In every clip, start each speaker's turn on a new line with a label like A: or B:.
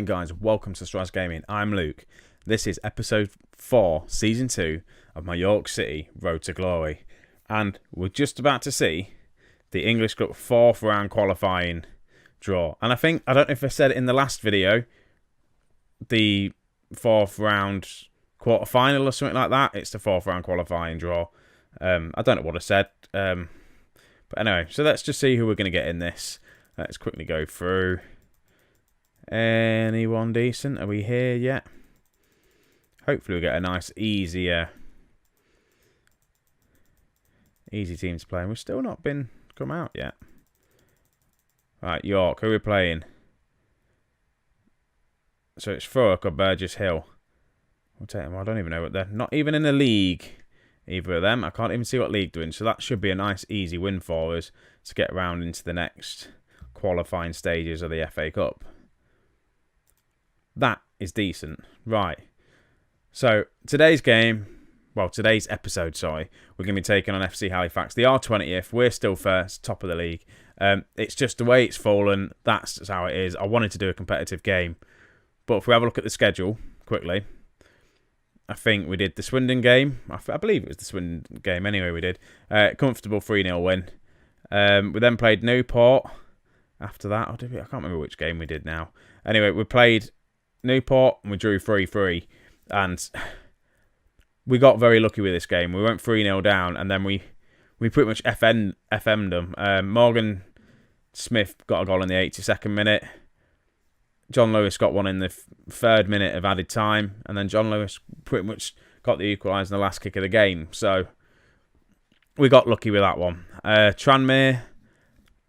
A: morning, guys. Welcome to Strauss Gaming. I'm Luke. This is episode 4, season 2 of my York City Road to Glory. And we're just about to see the English Cup 4th round qualifying draw. And I don't know if I said it in the last video, the 4th round quarter-final or something like that. It's the 4th round qualifying draw. I don't know what I said. But anyway, so let's just see who we're going to get in this. Let's quickly go through. Anyone decent? Are we here yet? Hopefully we get a nice, easy team to play. And we've still not come out yet. Right, York, who are we playing? So it's Thurrock or Burgess Hill. We'll take them. I don't even know what they're... Not even in the league, either of them. I can't even see what league they're in. So that should be a nice, easy win for us to get around into the next qualifying stages of the FA Cup. That is decent. Right. So, today's episode, we're going to be taking on FC Halifax. They are 20th. We're still first, top of the league. It's just the way it's fallen. That's just how it is. I wanted to do a competitive game. But if we have a look at the schedule, quickly, I think we did the Swindon game. I believe it was the Swindon game. Anyway, we did. Comfortable 3-0 win. We then played Newport. After that, I can't remember which game we did now. Anyway, we played Newport and we drew 3-3. And we got very lucky with this game. We went 3-0 down and then we pretty much FM'd them. Morgan Smith got a goal in the 82nd minute. John Lewis got one in the 3rd minute of added time. And then John Lewis pretty much got the equaliser in the last kick of the game. So we got lucky with that one. Tranmere,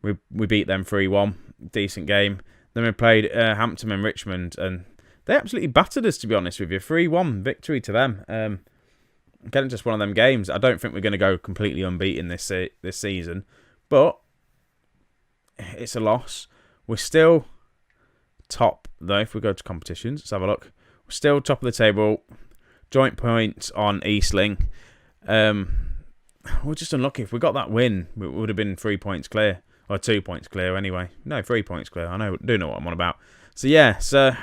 A: we beat them 3-1. Decent game. Then we played Hampton and Richmond, and they absolutely battered us, to be honest with you. 3-1 victory to them. Getting just one of them games. I don't think we're going to go completely unbeaten this season, but it's a loss. We're still top, though, if we go to competitions. Let's have a look. We're still top of the table. Joint points on Eastling. We're just unlucky. If we got that win, we would have been 3 points clear. Or 2 points clear, anyway. No, 3 points clear. I do know what I'm on about. So, yeah, a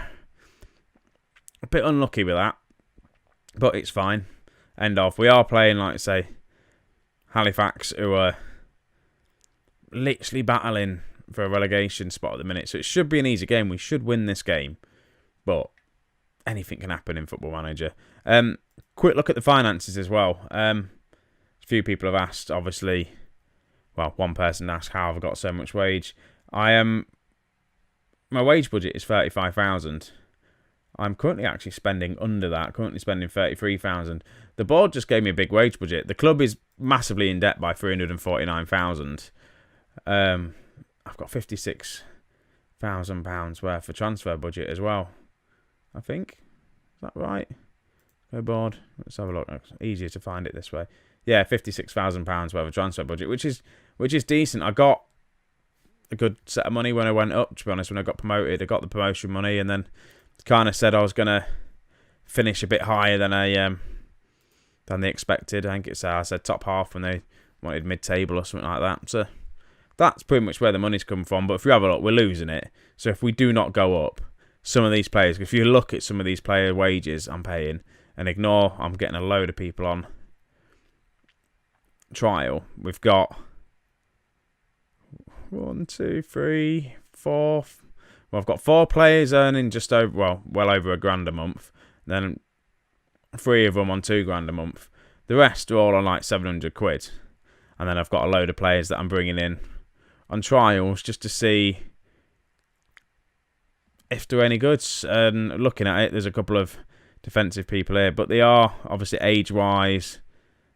A: bit unlucky with that. But it's fine. End off. We are playing, like I say, Halifax, who are literally battling for a relegation spot at the minute. So it should be an easy game. We should win this game. But anything can happen in Football Manager. Quick look at the finances as well. A few people have asked, obviously... Well, one person asked how I've got so much wage. My wage budget is 35,000. I'm currently actually spending under that. Currently spending 33,000. The board just gave me a big wage budget. The club is massively in debt by 349,000. I've got £56,000 worth of transfer budget as well. I think. Is that right? Go board. Let's have a look. It's easier to find it this way. Yeah, £56,000 worth of transfer budget, which is decent. I got a good set of money when I went up, to be honest. When I got promoted, I got the promotion money, and then kind of said I was going to finish a bit higher than they expected. I think I said top half when they wanted mid-table or something like that. So that's pretty much where the money's come from. But if you have a look, we're losing it. So if we do not go up, some of these players, if you look at some of these player wages I'm paying, and ignore I'm getting a load of people on trial, we've got 1, 2, 3, 4. Well, I've got 4 players earning just over, well over £1,000 a month. Then 3 of them on £2,000 a month. The rest are all on like 700 quid. And then I've got a load of players that I'm bringing in on trials just to see if they're any good. And looking at it, there's a couple of defensive people here, but they are obviously age-wise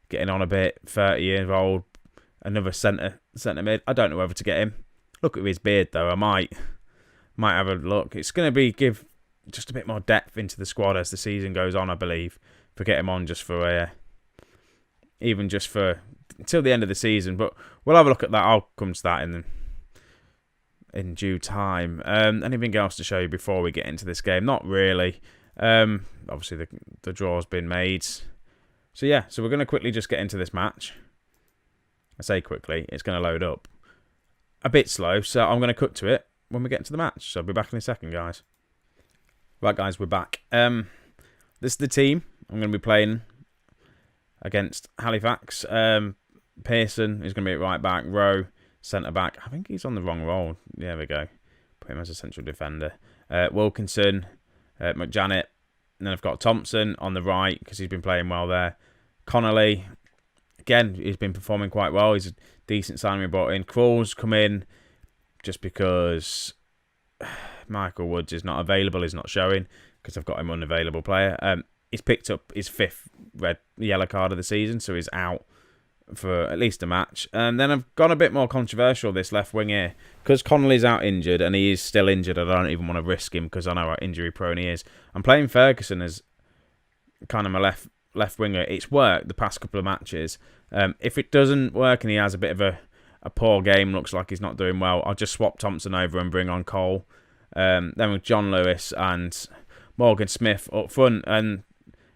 A: getting on a bit. 30 years old, another centre mid. I don't know whether to get him. Look at his beard though. I might have a look. It's going to give just a bit more depth into the squad as the season goes on, I believe. If I get him on just for even just for until the end of the season. But we'll have a look at that. I'll come to that in due time. Anything else to show you before we get into this game? Not really. Obviously the draw's been made. So yeah, so we're going to quickly just get into this match. I say quickly, it's going to load up. A bit slow, so I'm going to cut to it when we get into the match. So I'll be back in a second, guys. Right, guys, we're back. This is the team I'm going to be playing against Halifax. Pearson is going to be at right back. Rowe, centre back. I think he's on the wrong role. There we go. Put him as a central defender. Wilkinson, McJanet. And then I've got Thompson on the right because he's been playing well there. Connolly, again, he's been performing quite well. He's a decent signing we brought in. Krul's come in just because Michael Woods is not available. He's not showing because I've got him unavailable player. He's picked up his 5th yellow card of the season, so he's out for at least a match. And then I've gone a bit more controversial this left wing here because Connolly's out injured and he is still injured. I don't even want to risk him because I know how injury prone he is. I'm playing Ferguson as kind of my left winger. It's worked the past couple of matches. If it doesn't work and he has a bit of a poor game, looks like he's not doing well, I'll just swap Thompson over and bring on Cole. Then with John Lewis and Morgan Smith up front, and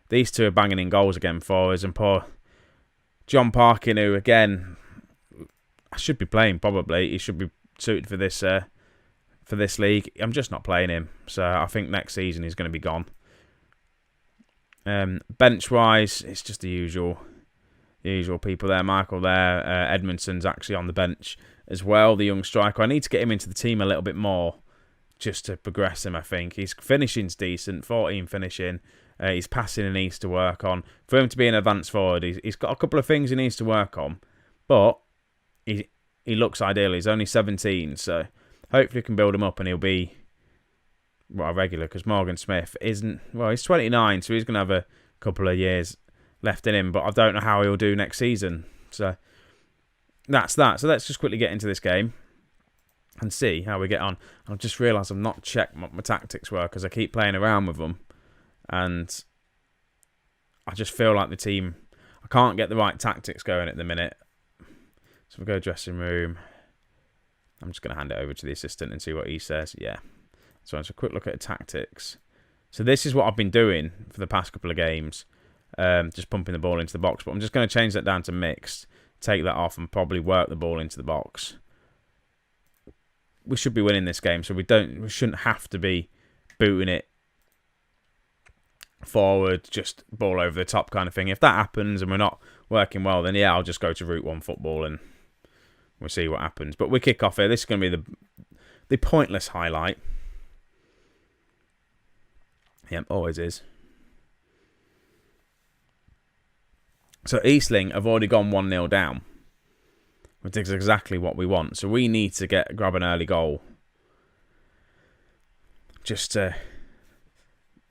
A: these two are banging in goals again for us. And poor John Parkin, who again I should be playing probably. He should be suited for this league. I'm just not playing him, so I think next season he's going to be gone. Bench wise, it's just the usual people there. Michael there. Edmondson's actually on the bench as well, the young striker. I need to get him into the team a little bit more just to progress him, I think. His finishing's decent, 14 finishing. His passing he needs to work on. For him to be an advanced forward, he's got a couple of things he needs to work on, but he looks ideal. He's only 17, so hopefully we can build him up and he'll be a regular, because Morgan Smith isn't... Well, he's 29, so he's going to have a couple of years left in him, but I don't know how he'll do next season. So that's that. So let's just quickly get into this game and see how we get on. I've just realised I've not checked what my tactics were because I keep playing around with them. And I just feel like the team... I can't get the right tactics going at the minute. So we'll go dressing room. I'm just going to hand it over to the assistant and see what he says. Yeah. So let's have a quick look at the tactics. So this is what I've been doing for the past couple of games. Just pumping the ball into the box. But I'm just going to change that down to mixed. Take that off and probably work the ball into the box. We should be winning this game, so we shouldn't have to be booting it forward, just ball over the top kind of thing. If that happens and we're not working well, then yeah, I'll just go to Route 1 football and we'll see what happens. But we kick off here. This is going to be the pointless highlight. Yep, always is. So Eastling have already gone 1-0 down, which is exactly what we want. So we need to grab an early goal just to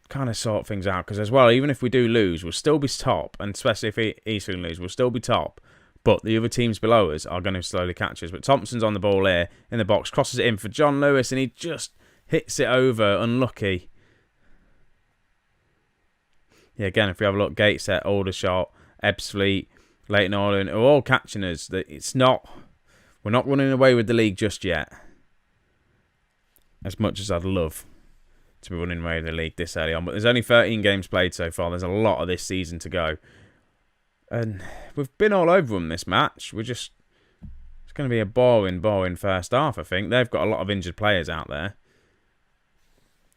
A: kind of sort things out. Because as well, even if we do lose, we'll still be top. And especially if Eastling lose, we'll still be top. But the other teams below us are going to slowly catch us. But Thompson's on the ball here in the box, crosses it in for John Lewis, and he just hits it over. Unlucky. Yeah, again, if we have a look, Gateshead, Aldershot, Ebbsfleet, Leighton Orient are all catching us. We're not running away with the league just yet. As much as I'd love to be running away with the league this early on. But there's only 13 games played so far. There's a lot of this season to go. And we've been all over them this match. It's going to be a boring first half, I think. They've got a lot of injured players out there.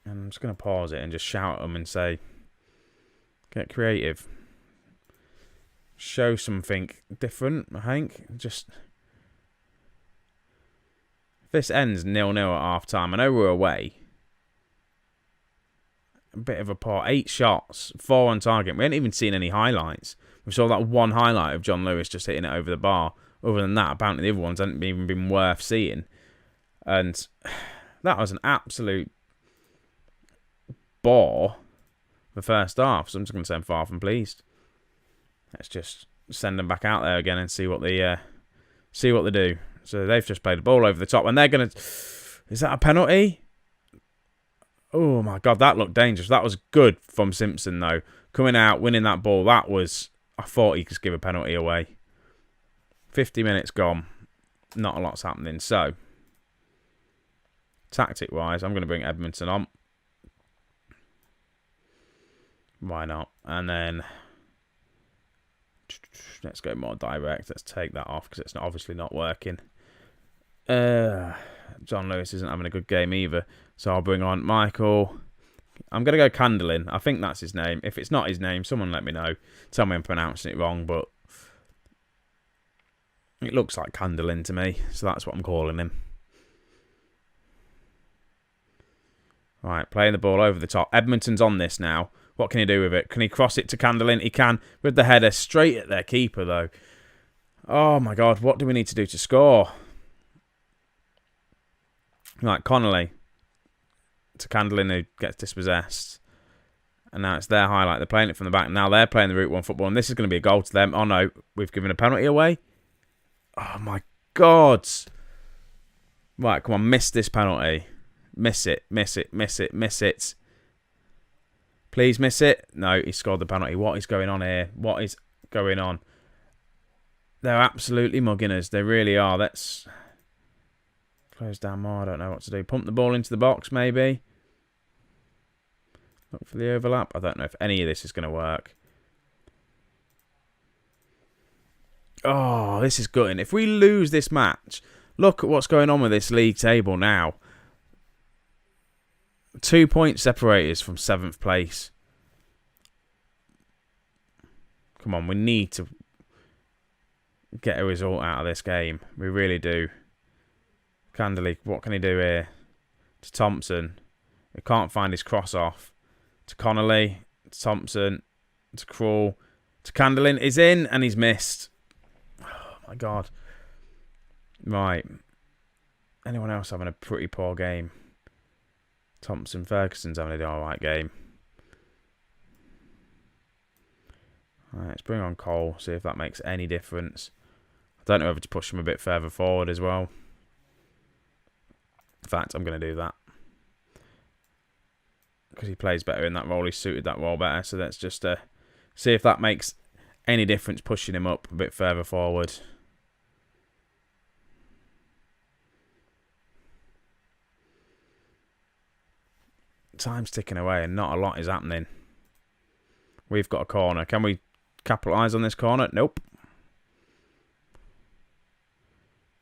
A: And I'm just going to pause it and just shout at them and say, get creative. Show something different, I think. If this ends 0-0 at half time, I know we're away. A bit of a poor 8 shots, 4 on target. We ain't even seen any highlights. We saw that one highlight of John Lewis just hitting it over the bar. Other than that, apparently the other ones hadn't even been worth seeing. And that was an absolute bore the first half. So I'm just going to say I'm far from pleased. Let's just send them back out there again and see what they do. So they've just played the ball over the top, and they're going to... Is that a penalty? Oh my God, that looked dangerous. That was good from Simpson, though. Coming out, winning that ball, that was... I thought he could give a penalty away. 50 minutes gone. Not a lot's happening. So, tactic-wise, I'm going to bring Edmondson on. Why not? And then... Let's go more direct. Let's take that off because it's obviously not working. John Lewis isn't having a good game either. So I'll bring on Michael, I'm going to go Candlin. I think that's his name. If it's not his name, someone let me know. Tell me I'm pronouncing it wrong, but it looks like Candlin to me, so that's what I'm calling him. Right, playing the ball over the top. Edmonton's on this now. What can he do with it? Can he cross it to Candlin? He can, with the header straight at their keeper, though. Oh, my God. What do we need to do to score? Right, Connolly to Candlin, who gets dispossessed. And now it's their highlight. They're playing it from the back. Now they're playing the Route 1 football, and this is going to be a goal to them. Oh, no. We've given a penalty away. Oh, my God. Right, come on. Miss this penalty. Miss it. Miss it. Miss it. Miss it. Please miss it. No, he scored the penalty. What is going on here? What is going on? They're absolutely mugging us. They really are. Let's close down more. I don't know what to do. Pump the ball into the box, maybe. Look for the overlap. I don't know if any of this is going to work. Oh, this is gutting. If we lose this match, look at what's going on with this league table now. 2 points separate us from 7th place. Come on, we need to get a result out of this game. We really do. Candley, what can he do here? To Thompson. He can't find his cross off. To Connolly. To Thompson. To Krul. To Candlin. He's in and he's missed. Oh, my God. Right. Anyone else having a pretty poor game? Thompson, Ferguson's having an alright game. Right, let's bring on Cole, see if that makes any difference. I don't know whether to push him a bit further forward as well. In fact, I'm going to do that. Because he plays better in that role, he's suited that role better. So let's just see if that makes any difference, pushing him up a bit further forward. Time's ticking away and not a lot is happening. We've got a corner. Can we capitalise on this corner? Nope.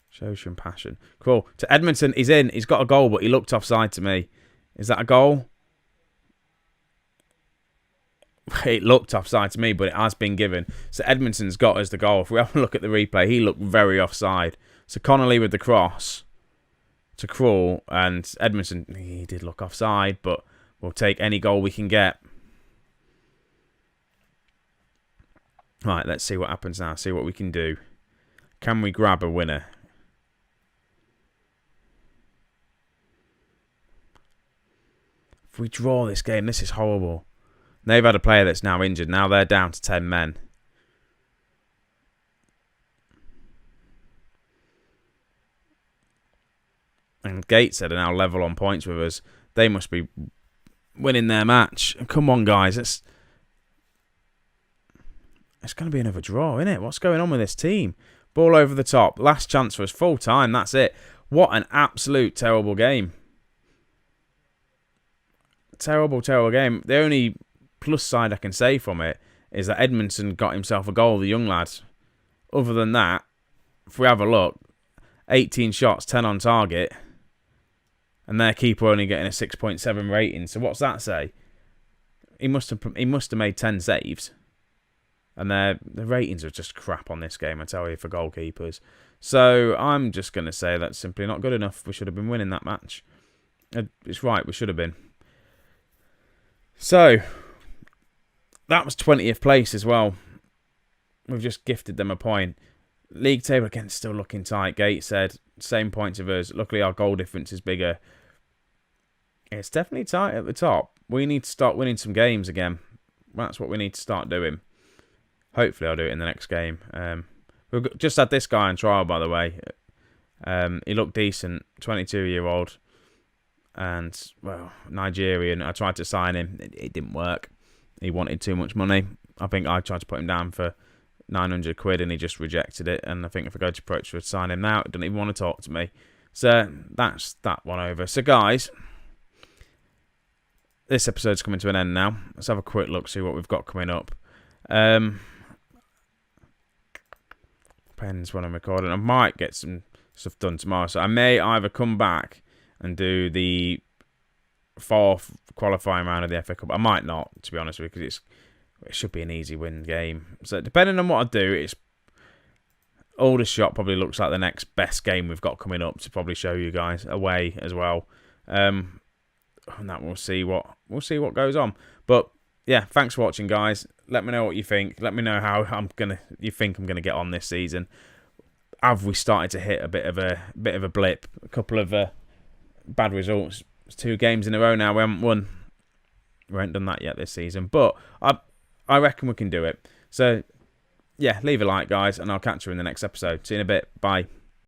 A: Shows some passion. Cool. To Edmonton, he's in. He's got a goal, but he looked offside to me. Is that a goal? It looked offside to me, but it has been given. So Edmonton's got us the goal. If we have a look at the replay, he looked very offside. So Connolly with the cross to Krul, and Edmondson, he did look offside, but we'll take any goal we can get. Right, let's see what happens now. See what we can do. Can we grab a winner? If we draw this game, this is horrible. They've had a player that's now injured. Now they're down to 10 men. And Gateshead are now level on points with us. They must be winning their match. Come on, guys. It's going to be another draw, isn't it? What's going on with this team? Ball over the top. Last chance for us. Full time. That's it. What an absolute terrible game. Terrible, terrible game. The only plus side I can say from it is that Edmondson got himself a goal, the young lad. Other than that, if we have a look, 18 shots, 10 on target. And their keeper only getting a 6.7 rating. So what's that say? He must have made 10 saves. And the ratings are just crap on this game, I tell you, for goalkeepers. So I'm just going to say that's simply not good enough. We should have been winning that match. It's right, we should have been. So that was 20th place as well. We've just gifted them a point. League table again still looking tight. Gateshead, same points of us. Luckily our goal difference is bigger. It's definitely tight at the top. We need to start winning some games again. That's what we need to start doing. Hopefully I'll do it in the next game. We've just had this guy on trial, by the way. He looked decent, 22-year-old. And, well, Nigerian. I tried to sign him. It didn't work. He wanted too much money. I think I tried to put him down for 900 quid and he just rejected it. And I think if I go to approach to sign him now, he doesn't even want to talk to me. So that's that one over. So guys, this episode's coming to an end now. Let's have a quick look, see what we've got coming up. Depends when I'm recording. I might get some stuff done tomorrow. So I may either come back and do the fourth qualifying round of the FA Cup. I might not, to be honest with you, because it should be an easy win game. So depending on what I do, it's Aldershot probably looks like the next best game we've got coming up to probably show you guys away as well. And that we'll see what goes on. But yeah, thanks for watching, guys. Let me know what you think. Let me know how you think I'm gonna get on this season. Have we started to hit a bit of a blip? A couple of bad results. It's 2 games in a row now. We haven't won. We haven't done that yet this season, but I reckon we can do it. So yeah, leave a like, guys, and I'll catch you in the next episode. See you in a bit. Bye.